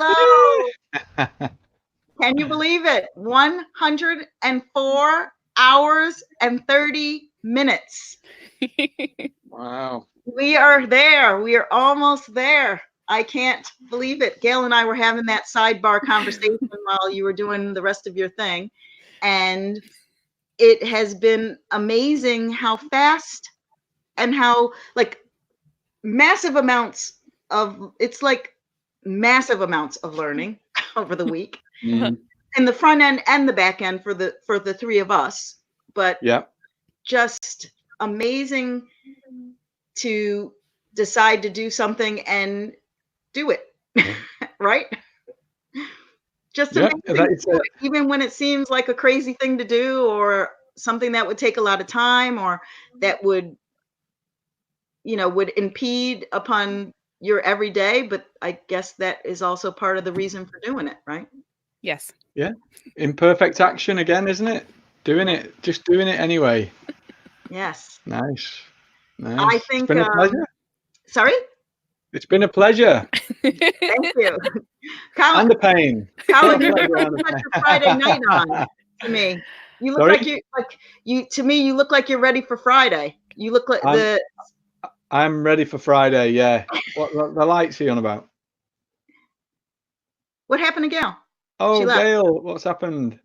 Hello. Can you believe it? 104 hours and 30 minutes. Wow. We are there. We are almost there. I can't believe it. Gail and I were having that sidebar conversation while you were doing the rest of your thing. And it has been amazing how fast and how like massive amounts of learning over the week. Mm. In the front end and the back end for the three of us. But Yeah. just amazing to decide to do something and do it. Right? Just Yeah, amazing. Even when it seems like a crazy thing to do or something that would take a lot of time or that would impede upon your everyday, but I guess that is also part of the reason for doing it, right? Yes. Yeah. Imperfect action again, isn't it? Just doing it anyway. Yes. Nice. I think it's been a pleasure. Sorry? It's been a pleasure. Thank you. Colin, And the pain. Colin, you look like you got your Friday night on to me. You look like you look like you're ready for Friday. You look like I'm ready for Friday, yeah. What the light's he on about? What happened to Gail? Oh, Gail, what's happened?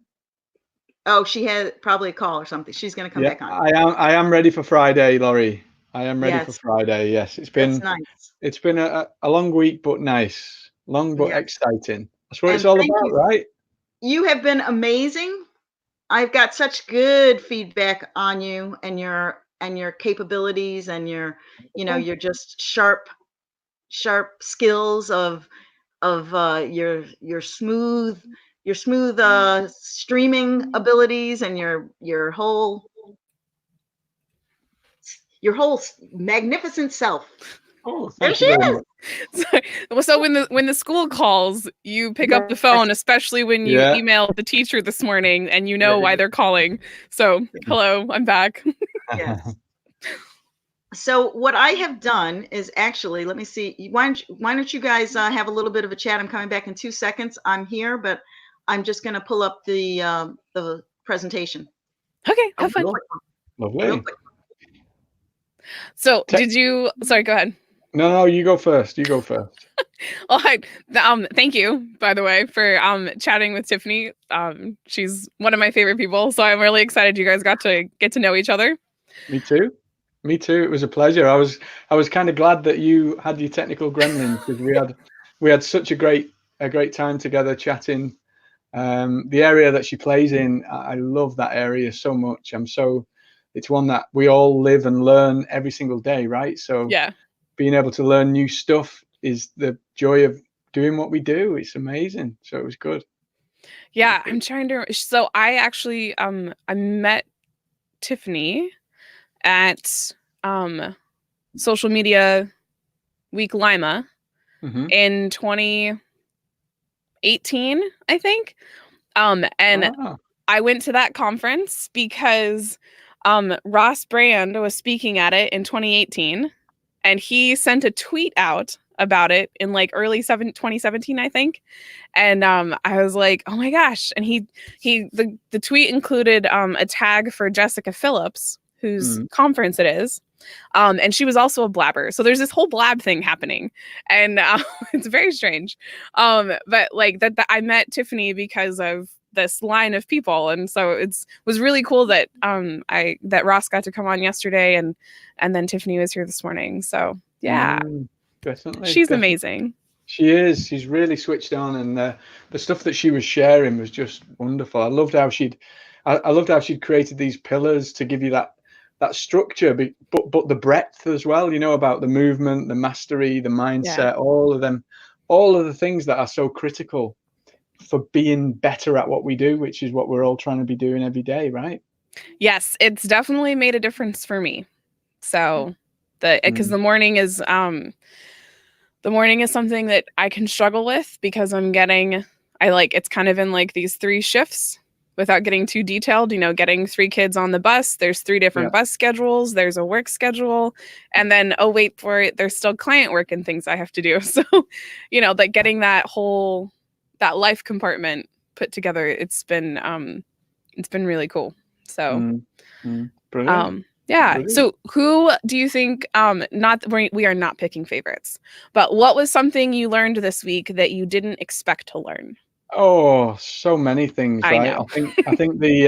Oh, she had probably a call or something. She's going to come back on. I am ready for Friday, Laurie. I am ready for Friday. Yes, it's been nice. It's been a long week, but nice. Long but exciting. That's what it's all about, right? You have been amazing. I've got such good feedback on you and your capabilities and your your just sharp skills of your smooth streaming abilities and your whole magnificent self. Oh, there she is. So when the school calls, you pick up the phone, especially when you emailed the teacher this morning and you know why they're calling. So hello, I'm back. Yes. So what I have done is actually, let me see. Why don't you guys have a little bit of a chat? I'm coming back in 2 seconds. I'm here, but I'm just going to pull up the presentation. Okay, have fun. Lovely. So did you? Sorry, go ahead. No, you go first. Well, thank you, by the way, for chatting with Tiffany. She's one of my favorite people, so I'm really excited you guys got to get to know each other. Me too. It was a pleasure. I was kind of glad that you had your technical gremlins because we had such a great time together chatting. The area that she plays in, I love that area so much. It's one that we all live and learn every single day, right? So yeah, being able to learn new stuff is the joy of doing what we do. It's amazing. So it was good. Yeah, I'm trying to. So I actually I met Tiffany at Social Media Week Lima in 2018, I think. And I went to that conference because Ross Brand was speaking at it in 2018, and he sent a tweet out about it in like early 2017, I think. And I was like, oh my gosh. And the tweet included a tag for Jessica Phillips, whose conference it is. And she was also a blabber. So there's this whole blab thing happening. And it's very strange. But like that I met Tiffany because of this line of people. And so was really cool that that Ross got to come on yesterday and then Tiffany was here this morning. So yeah. Definitely. She's amazing. She is. She's really switched on, and the stuff that she was sharing was just wonderful. I loved how she'd created these pillars to give you that structure, but the breadth as well. You know, about the movement, the mastery, the mindset, all of the things that are so critical for being better at what we do, which is what we're all trying to be doing every day, right? Yes, it's definitely made a difference for me. So because the morning is something that I can struggle with because it's kind of in like these 3 shifts. without getting too detailed, getting 3 kids on the bus, there's 3 different bus schedules, there's a work schedule, and then, oh, wait for it, there's still client work and things I have to do. So, like getting that life compartment put together, it's been really cool. So, Brilliant. yeah. Brilliant. So who do you think, we are not picking favorites, but what was something you learned this week that you didn't expect to learn? Oh, so many things, I right? know. I think the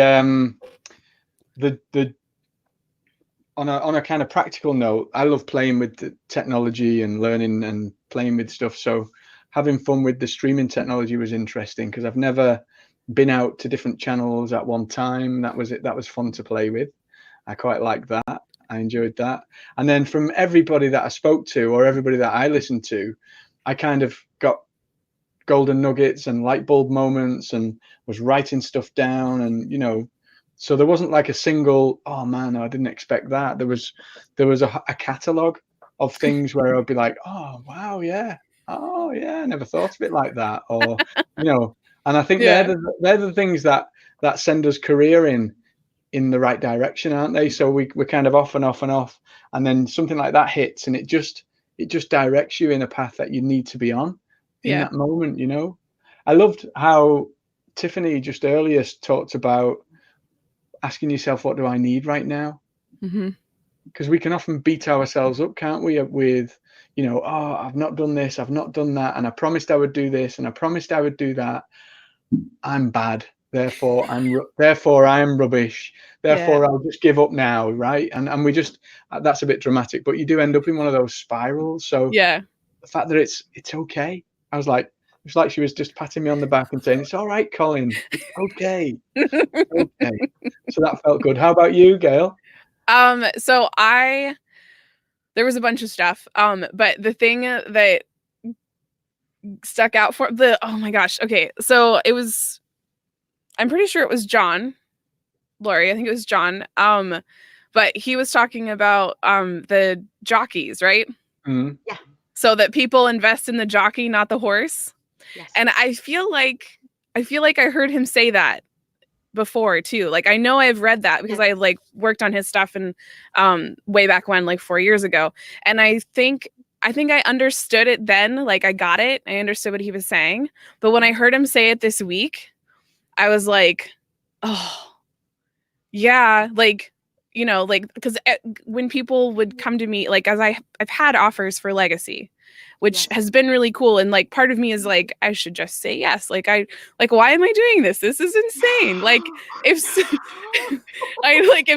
on a kind of practical note, I love playing with the technology and learning and playing with stuff. So having fun with the streaming technology was interesting because I've never been out to different channels at one time. That was fun to play with. I quite like that. I enjoyed that. And then from everybody that I spoke to or everybody that I listened to, I kind of got golden nuggets and light bulb moments and was writing stuff down. And, so there wasn't like a single, oh man, I didn't expect that. There was a catalogue of things where I'd be like, oh, wow, yeah. Oh, yeah, I never thought of it like that. Or, and I think they're the things that send us career in the right direction, aren't they? So we're kind of off and off and off, and then something like that hits, and it just directs you in a path that you need to be on in that moment. I loved how Tiffany just earlier talked about asking yourself, what do I need right now? Because we can often beat ourselves up, can't we, with oh, I've not done this, I've not done that, and I promised I would do this, and I promised I would do that. I'm bad. Therefore I'm rubbish. Therefore I'll just give up now, right? And we just, that's a bit dramatic, but you do end up in one of those spirals. So the fact that it's okay, I was like, it's like she was just patting me on the back and saying, it's all right, Colin, it's okay. It's okay. So that felt good. How about you, Gail? So there was a bunch of stuff, but the thing that stuck out oh my gosh, okay, so I'm pretty sure it was John, Lori, I think it was John, but he was talking about the jockeys, right? Yeah. So that people invest in the jockey, not the horse. Yes. And I feel like I heard him say that before too. Like I know I've read that because I like worked on his stuff and way back when, like 4 years ago. And I think I understood it then, like I got it. I understood what he was saying. But when I heard him say it this week, I was like, oh, yeah, like, like, because when people would come to me, like, as I've had offers for Legacy, which has been really cool. And like, part of me is like, I should just say yes. Like, why am I doing this? This is insane. Like, if someone, like,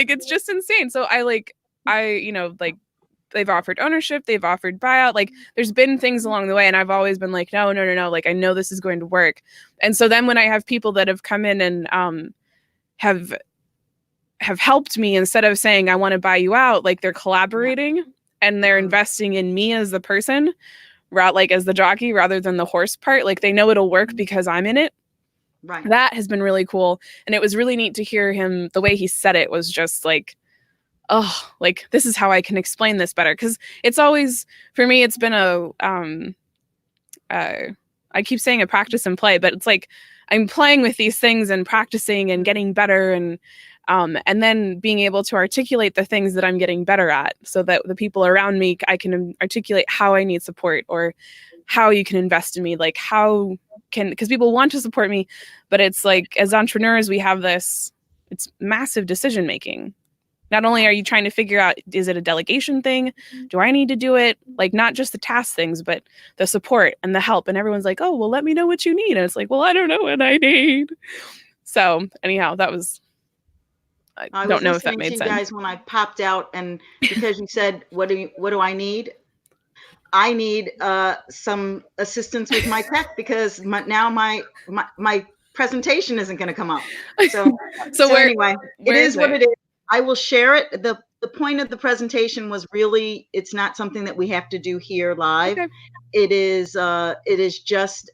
it's just insane. So like, they've offered ownership, they've offered buyout. Like there's been things along the way. And I've always been like, no. Like, I know this is going to work. And so then when I have people that have come in and have helped me, instead of saying, I want to buy you out, like they're collaborating and they're investing in me as the person, like as the jockey rather than the horse part. Like they know it'll work because I'm in it. Right. That has been really cool. And it was really neat to hear him. The way he said it was just like, oh, like this is how I can explain this better. Cause it's always, for me, it's been I keep saying a practice and play, but it's like, I'm playing with these things and practicing and getting better and then being able to articulate the things that I'm getting better at so that the people around me, I can articulate how I need support or how you can invest in me. Like because people want to support me, but it's like, as entrepreneurs, we have it's massive decision-making. Not only are you trying to figure out, is it a delegation thing? Do I need to do it? Like not just the task things, but the support and the help. And everyone's like, oh, well, let me know what you need. And it's like, well, I don't know what I need. So anyhow, that was, I don't know if that made sense. You guys, when I popped out and because you said, what do I need? I need some assistance with my tech because now my presentation isn't going to come up. So anyway, it is what it is. I will share it. The point of the presentation was really, it's not something that we have to do here live. Okay. It is just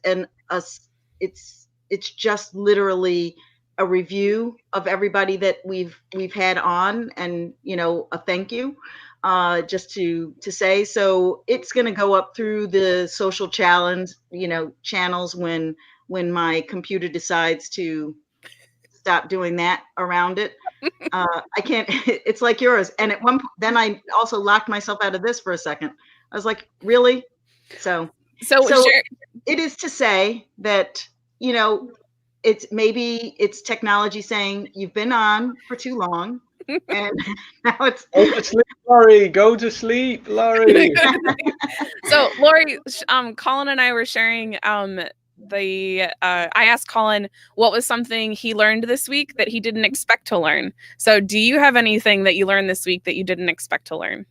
it's just literally a review of everybody that we've had on, and a thank you just to say. So it's going to go up through the social channels when my computer decides to stop doing that around it. I can't, it's like yours. And at one point, then I also locked myself out of this for a second. I was like, really? So sure. it is to say that, you know, it's technology saying you've been on for too long. And now it's go to sleep, Laurie. Go to sleep, Laurie. So Laurie, Colin and I were sharing I asked Colin what was something he learned this week that he didn't expect to learn. So do you have anything that you learned this week that you didn't expect to learn?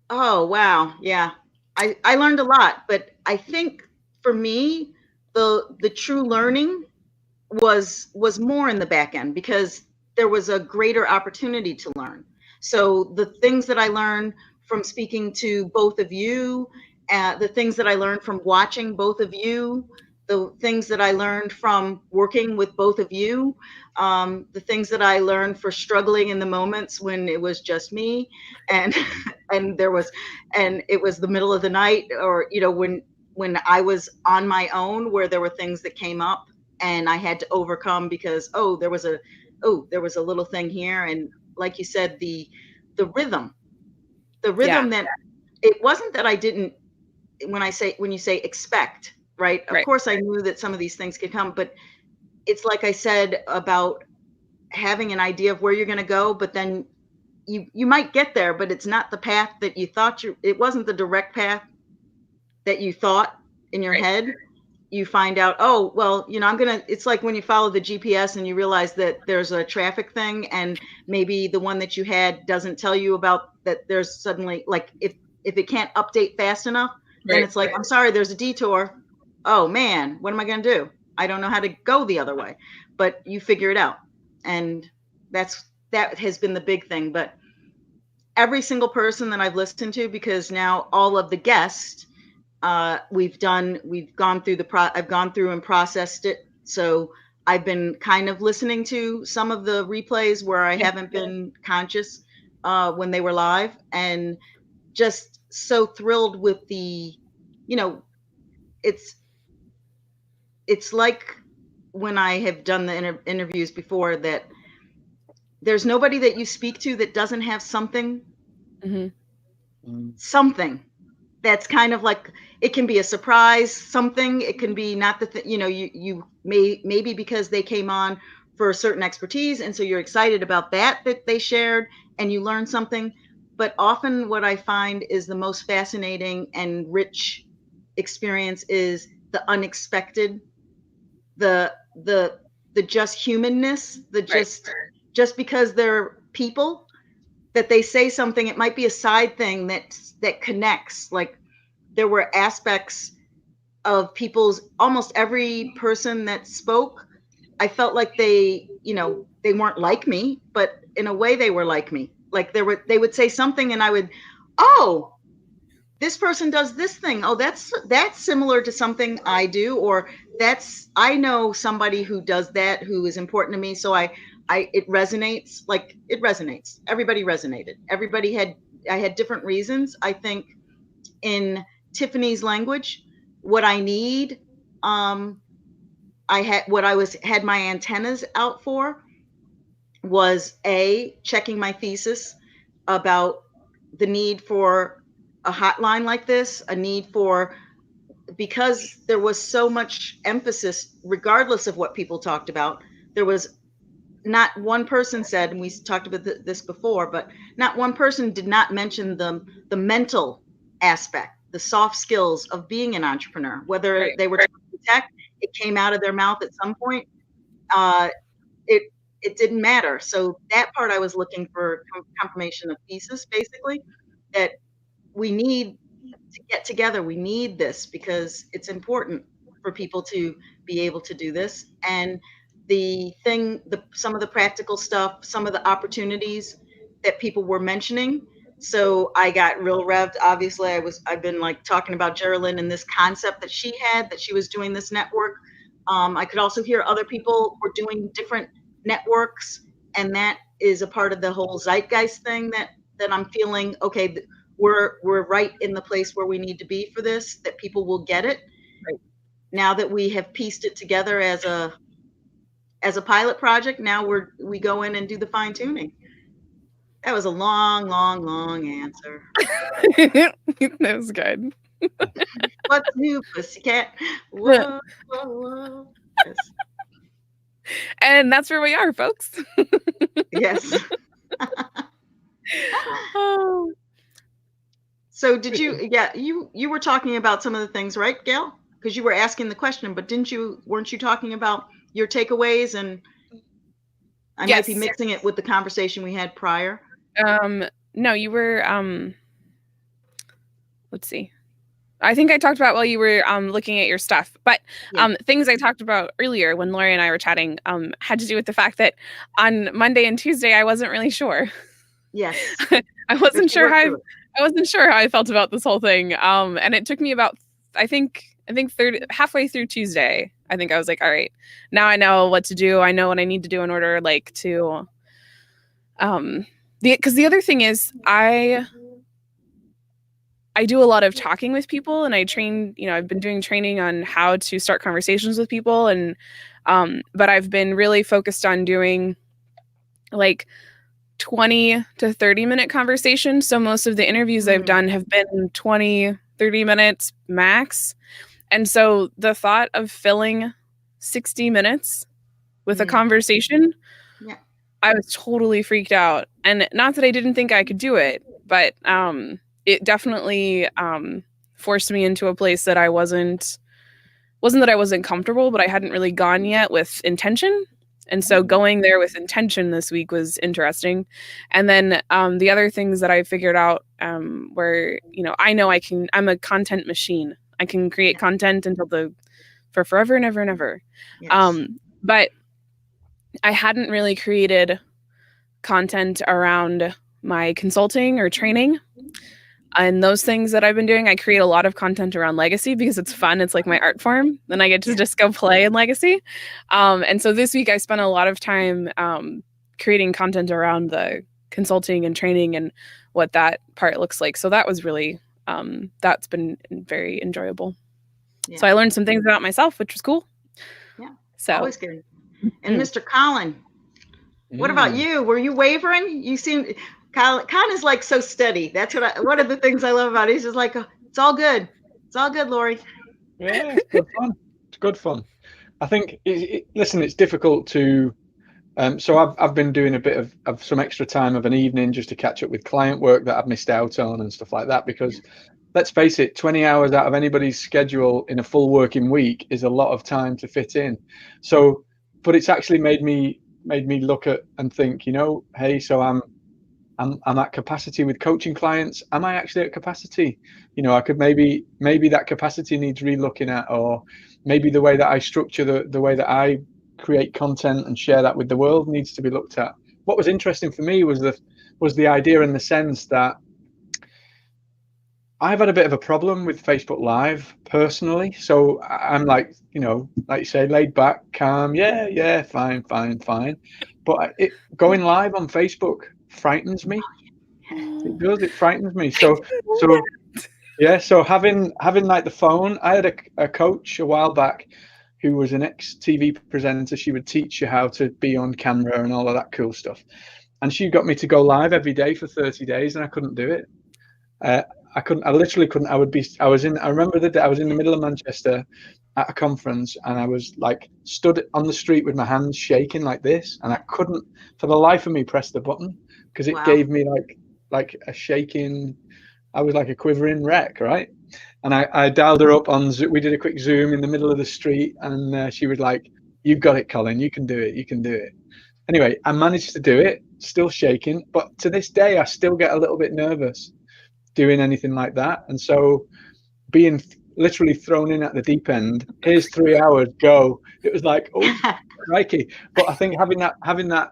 Oh, wow. Yeah. I learned a lot, but I think for me, the true learning was more in the back end because there was a greater opportunity to learn. So the things that I learned from speaking to both of you, the things that I learned from watching both of you, the things that I learned from working with both of you, the things that I learned for struggling in the moments when it was just me, and and it was the middle of the night, or you know, when I was on my own, where there were things that came up and I had to overcome because there was a little thing here, and like you said, the rhythm, that it wasn't that I didn't, when you say expect, right? Of course I knew that some of these things could come, but it's like I said about having an idea of where you're going to go, but then you might get there, but it's not the path that you thought it wasn't the direct path that you thought in your head. You find out, oh, well, you know, it's like when you follow the GPS and you realize that there's a traffic thing, and maybe the one that you had doesn't tell you about that. There's suddenly, like, if it can't update fast enough, then it's like, I'm sorry, there's a detour. Oh man, what am I going to do? I don't know how to go the other way, but you figure it out. And that has been the big thing. But every single person that I've listened to, because now all of the guests, I've gone through and processed it. So I've been kind of listening to some of the replays where I haven't been conscious when they were live, and just so thrilled with the, you know, it's like when I have done the interviews before, that there's nobody that you speak to that doesn't have something, something that's kind of like, it can be a surprise something, it can be not you know, you maybe because they came on for a certain expertise, and so you're excited about that they shared and you learn something. But often what I find is the most fascinating and rich experience is the unexpected, the just humanness, just because they're people, that they say something, it might be a side thing that connects. Like, there were aspects of almost every person that spoke, I felt like they, you know, they weren't like me, but in a way they were like me. Like, they would say something and I would, oh, this person does this thing. Oh, that's similar to something I do, or I know somebody who does that, who is important to me. So it resonates. Like, it resonates. Everybody resonated. I had different reasons. I think in Tiffany's language, what I need, had my antennas out for was checking my thesis about the need for a hotline like this, because there was so much emphasis, regardless of what people talked about. There was not one person said, and we talked about this before, but not one person did not mention the mental aspect, the soft skills of being an entrepreneur. Whether they were talking tech, it came out of their mouth at some point. It didn't matter. So that part I was looking for confirmation of thesis, basically, that we need to get together. We need this because it's important for people to be able to do this. And some of the practical stuff, some of the opportunities that people were mentioning. So I got real revved. Obviously, I've been like talking about GILLILAND and this concept that she had, that she was doing this network. I could also hear other people were doing different networks, and that is a part of the whole zeitgeist thing that I'm feeling. Okay, we're right in the place where we need to be for this, that people will get it. now that we have pieced it together as a pilot project, now we go in and do the fine tuning. That was a long answer. That was good. What's new, pussycat? Whoa, whoa, whoa. Yes. And that's where we are, folks. Yes. Oh. So did you? Yeah, you were talking about some of the things, right, Gail? Because you were asking the question, but weren't you talking about your takeaways? And I might be mixing it with the conversation we had prior. No, you were. Let's see. I think I talked about while you were looking at your stuff, but things I talked about earlier when Lori and I were chatting had to do with the fact that on Monday and Tuesday I wasn't really sure. Yes. I wasn't sure how I felt about this whole thing. And it took me about I think halfway through Tuesday. I think I was like, all right, now I know what to do. I know what I need to do in order to because the other thing is I do a lot of talking with people, and I train, I've been doing training on how to start conversations with people. And, but I've been really focused on doing like 20 to 30 minute conversations. So most of the interviews I've done have been 20, 30 minutes max. And so the thought of filling 60 minutes with a conversation, I was totally freaked out. And not that I didn't think I could do it, but, it definitely forced me into a place that I wasn't that I wasn't comfortable, but I hadn't really gone yet with intention. And so going there with intention this week was interesting. And then the other things that I figured out were, I know I'm a content machine. I can create content for forever and ever and ever. Yes. But I hadn't really created content around my consulting or training. And those things that I've been doing, I create a lot of content around legacy because it's fun. It's like my art form. Then I get to just go play in legacy. And so this week I spent a lot of time creating content around the consulting and training and what that part looks like. So that was really, that's been very enjoyable. Yeah. So I learned some things about myself, which was cool. Yeah, so always good. And Mr. Colin, what about you? Were you wavering? You seem... Colin is like so steady. That's one of the things I love about it. He's just like, it's all good. It's all good, Lori. Yeah, it's good fun. It's good fun. I think, listen, it's difficult to, so I've been doing a bit of some extra time of an evening just to catch up with client work that I've missed out on and stuff like that, because let's face it, 20 hours out of anybody's schedule in a full working week is a lot of time to fit in. So, but it's actually made me look at and think, hey, so I'm at capacity with coaching clients. Am I actually at capacity? I could maybe that capacity needs re-looking at, or maybe the way that I structure the way that I create content and share that with the world needs to be looked at. What was interesting for me was the idea in the sense that I've had a bit of a problem with Facebook Live personally. So I'm like, like you say, laid back, calm. Yeah, fine. But going live on Facebook frightens me. It does. It frightens me. So yeah. So having like the phone, I had a coach a while back who was an ex-TV presenter. She would teach you how to be on camera and all of that cool stuff. And she got me to go live every day for 30 days, and I couldn't do it. I literally couldn't. I remember the day I was in the middle of Manchester at a conference, and I was like stood on the street with my hands shaking like this, and I couldn't for the life of me press the button because it gave me like a shaking. I was like a quivering wreck, right? And I dialed her up on Zoom. We did a quick Zoom in the middle of the street, and she was like, "You've got it, Colin. You can do it. You can do it." Anyway, I managed to do it, still shaking, but to this day, I still get a little bit nervous doing anything like that. And so being literally thrown in at the deep end, here's 3 hours, go. It was like, oh, crikey. But I think having that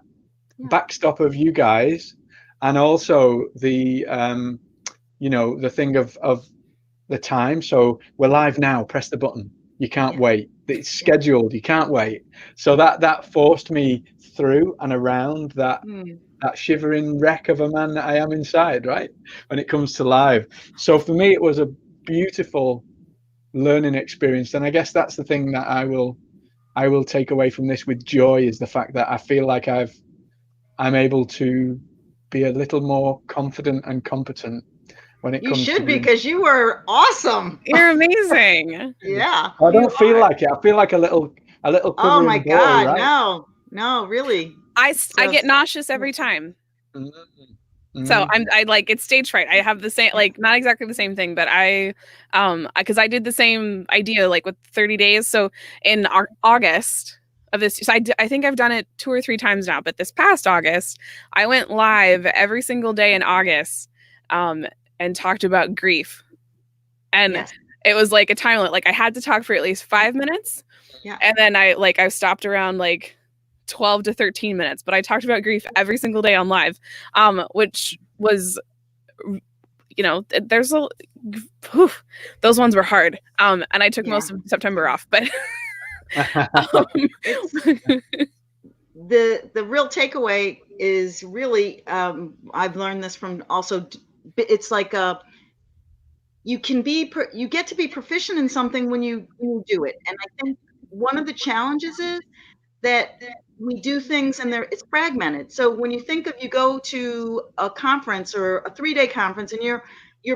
backstop of you guys, and also the, the thing of the time. So we're live now, press the button. You can't wait. It's scheduled. You can't wait. So that forced me through and around that shivering wreck of a man that I am inside, right? When it comes to live. So for me, it was a beautiful learning experience. And I guess that's the thing that I will take away from this with joy, is the fact that I feel like I'm able to be a little more confident and competent when it You comes to should be, because you were awesome. You're amazing. Yeah. I don't feel are. like it. I feel like a little Oh quivering my boy, God, right? no, really. I get Just- nauseous every time. Mm-hmm. So I like, it's stage fright. I have the same, like, not exactly the same thing, but because I did the same idea, like with 30 days. So in August of this, so I think I've done it 2 or 3 times now, but this past August, I went live every single day in August, and talked about grief. And yes. it was like a time limit. Like I had to talk for at least 5 minutes. Yeah. And then I stopped around like 12 to 13 minutes, but I talked about grief every single day on live, which was, there's those ones were hard. And I took most of September off, but the real takeaway is really, I've learned this from also, it's like you get to be proficient in something when you do it. And I think one of the challenges is that we do things and it's fragmented. So when you think of, you go to a conference or a 3-day conference and you're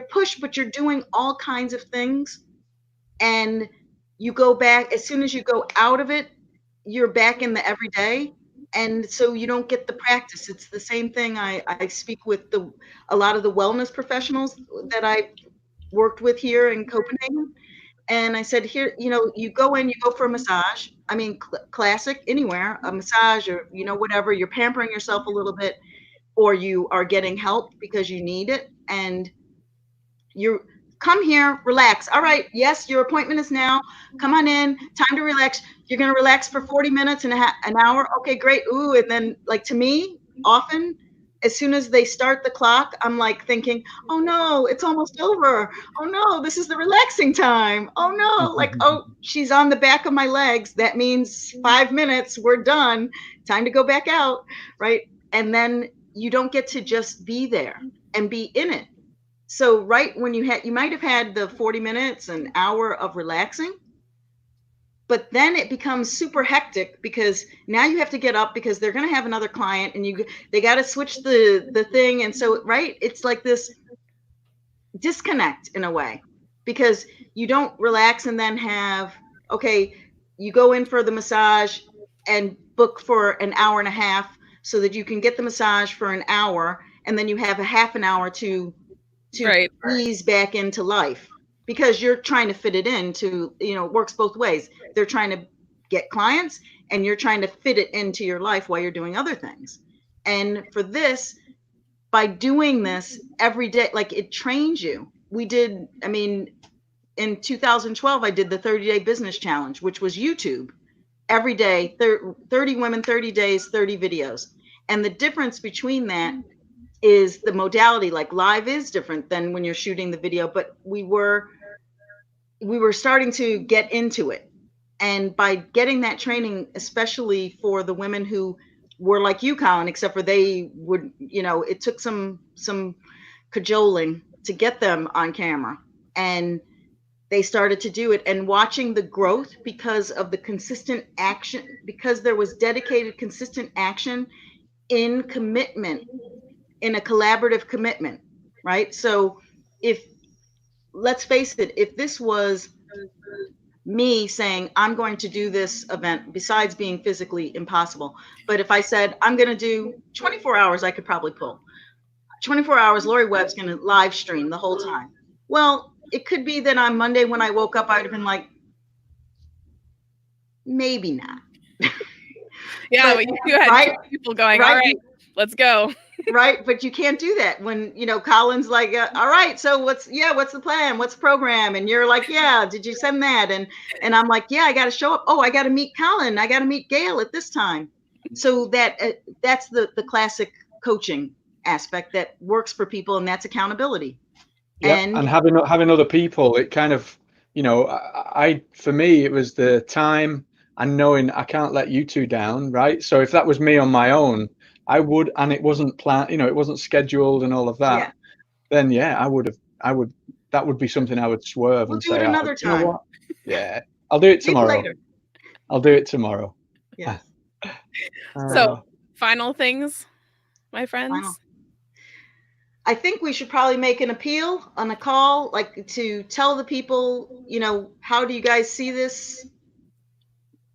pushed, but you're doing all kinds of things, and you go back, as soon as you go out of it, you're back in the everyday. And so you don't get the practice. It's the same thing. I speak with a lot of the wellness professionals that I worked with here in Copenhagen. And I said, here, you go for a massage. I mean, classic, anywhere, a massage or, whatever, you're pampering yourself a little bit, or you are getting help because you need it. And you come here, relax. All right. Yes, your appointment is now. Come on in. Time to relax. You're going to relax for 40 minutes and an hour. Okay, great. Ooh. And then, like, to me, often, as soon as they start the clock, I'm like thinking, oh no, it's almost over. Oh no, this is the relaxing time. Oh no, like, oh, she's on the back of my legs. That means 5 minutes, we're done. Time to go back out, right? And then you don't get to just be there and be in it. So right when you might have had the 40 minutes, an hour of relaxing, but then it becomes super hectic because now you have to get up because they're going to have another client and they got to switch the thing. And so, right, it's like this disconnect in a way, because you don't relax and then you go in for the massage and book for an hour and a half so that you can get the massage for an hour, and then you have a half an hour to ease back into life, because you're trying to fit it into, it works both ways. They're trying to get clients and you're trying to fit it into your life while you're doing other things. And for this, by doing this every day, like, it trains you. In 2012, I did the 30-day business challenge, which was YouTube. Every day, 30 women, 30 days, 30 videos. And the difference between that is the modality. Like, live is different than when you're shooting the video, but we were starting to get into it. And by getting that training, especially for the women who were like you, Colin, except for they would, it took some cajoling to get them on camera, and they started to do it, and watching the growth because of the consistent action, because there was dedicated, consistent action in commitment, in a collaborative commitment, right? So let's face it, if this was me saying, I'm going to do this event, besides being physically impossible, but if I said, I'm going to do 24 hours, I could probably pull 24 hours. Lori Webb's going to live stream the whole time. Well, it could be that on Monday when I woke up, I'd have been like, maybe not. Yeah, but you had 2 people going, all right, let's go. Right. But you can't do that when, Colin's like, all right, so what's the plan? What's the program? And you're like, yeah, did you send that? And I'm like, yeah, I got to show up. Oh, I got to meet Colin. I got to meet GAEL at this time. So that's the classic coaching aspect that works for people, and that's accountability. Yeah, and having other people, it kind of, for me, it was the time and knowing I can't let you two down, right? So if that was me on my own, I would, and it wasn't planned, it wasn't scheduled and all of that. Yeah. Then I would. that would be something I would swerve We'll and do say, it another you know time. what? Yeah, I'll do it Maybe tomorrow. later. I'll do it tomorrow. Yes. So, final things, my friends. Final. I think we should probably make an appeal on a call, like to tell the people, you know, how do you guys see this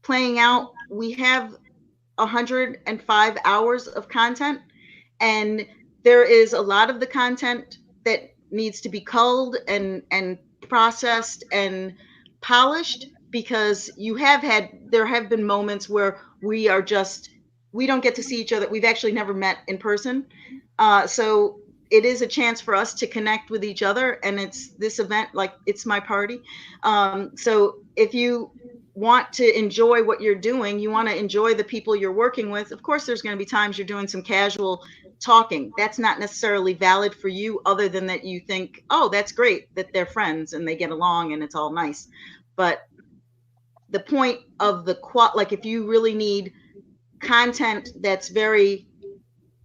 playing out? We have 105 hours of content, and there is a lot of the content that needs to be culled and processed and polished, because there have been moments where we don't get to see each other. We've actually never met in person. So it is a chance for us to connect with each other, and it's this event, like it's my party. So if you want to enjoy what you're doing, you want to enjoy the people you're working with, of course there's going to be times you're doing some casual talking. That's not necessarily valid for you, other than that you think, oh, that's great that they're friends and they get along and it's all nice. But the point of like if you really need content that's very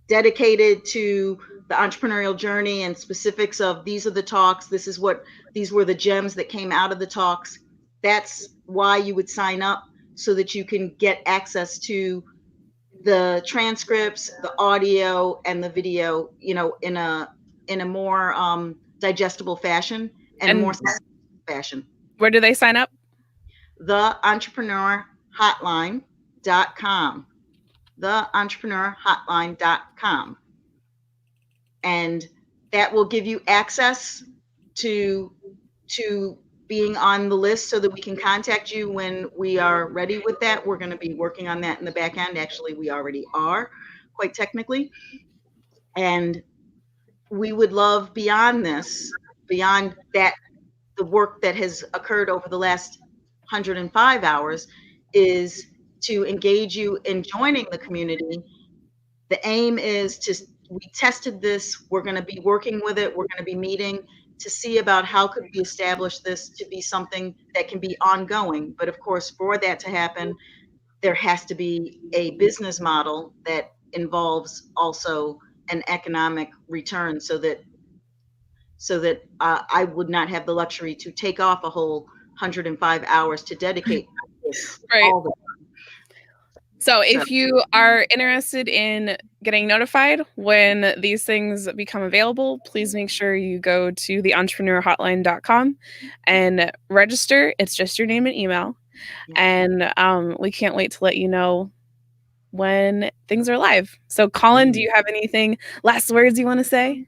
dedicated to the entrepreneurial journey and specifics of these are the talks, these were the gems that came out of the talks, that's why you would sign up, so that you can get access to the transcripts, the audio, and the video, you know, in a more digestible fashion and more fashion. Where do they sign up? TheEntrepreneurHotline.com. TheEntrepreneurHotline.com. And that will give you access to being on the list, so that we can contact you when we are ready with that. We're going to be working on that in the back end. Actually, we already are, quite technically. And we would love beyond that, the work that has occurred over the last 105 hours is to engage you in joining the community. The aim is we tested this, we're going to be working with it, we're going to be meeting to see about how could we establish this to be something that can be ongoing. But of course, for that to happen, there has to be a business model that involves also an economic return, so that I would not have the luxury to take off a whole 105 hours to dedicate this all the time. So if you are interested in getting notified when these things become available, please make sure you go to theentrepreneurhotline.com and register. It's just your name and email. And we can't wait to let you know when things are live. So Colin, do you have anything, last words you want to say?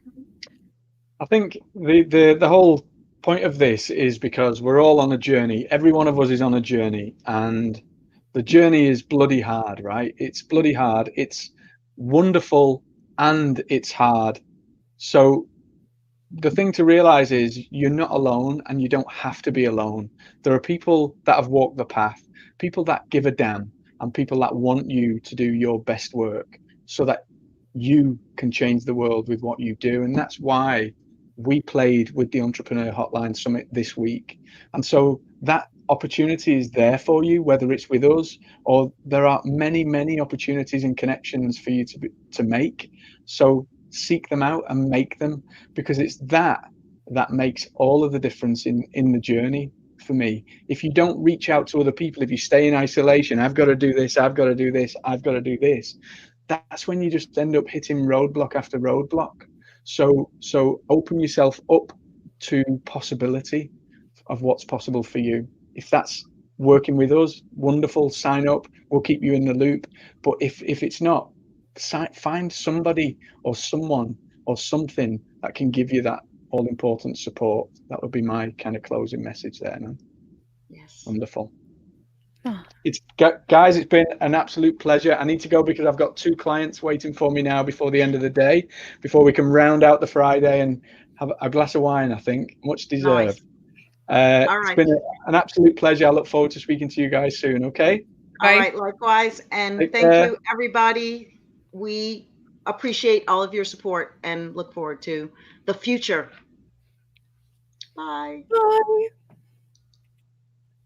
I think the whole point of this is because we're all on a journey. Every one of us is on a journey, and the journey is bloody hard, right? It's bloody hard. It's wonderful and it's hard. So the thing to realize is you're not alone, and you don't have to be alone. There are people that have walked the path, people that give a damn, and people that want you to do your best work so that you can change the world with what you do. And that's why we played with the Entrepreneur Hotline Summit this week. And so that opportunity is there for you, whether it's with us, or there are many, many opportunities and connections for you to make. So seek them out and make them, because it's that makes all of the difference in the journey for me. If you don't reach out to other people, if you stay in isolation, I've got to do this, I've got to do this, I've got to do this, that's when you just end up hitting roadblock after roadblock. So open yourself up to possibility of what's possible for you. If that's working with us, wonderful, sign up, we'll keep you in the loop. But if it's not, find somebody or someone or something that can give you that all important support. That would be my kind of closing message there, man. Yes. Wonderful. Guys, it's been an absolute pleasure. I need to go because I've got 2 clients waiting for me now before the end of the day, before we can round out the Friday and have a glass of wine, I think. Much deserved. Nice. It's been an absolute pleasure. I look forward to speaking to you guys soon, okay? All right, likewise. And thank you, everybody. We appreciate all of your support and look forward to the future. Bye. Bye.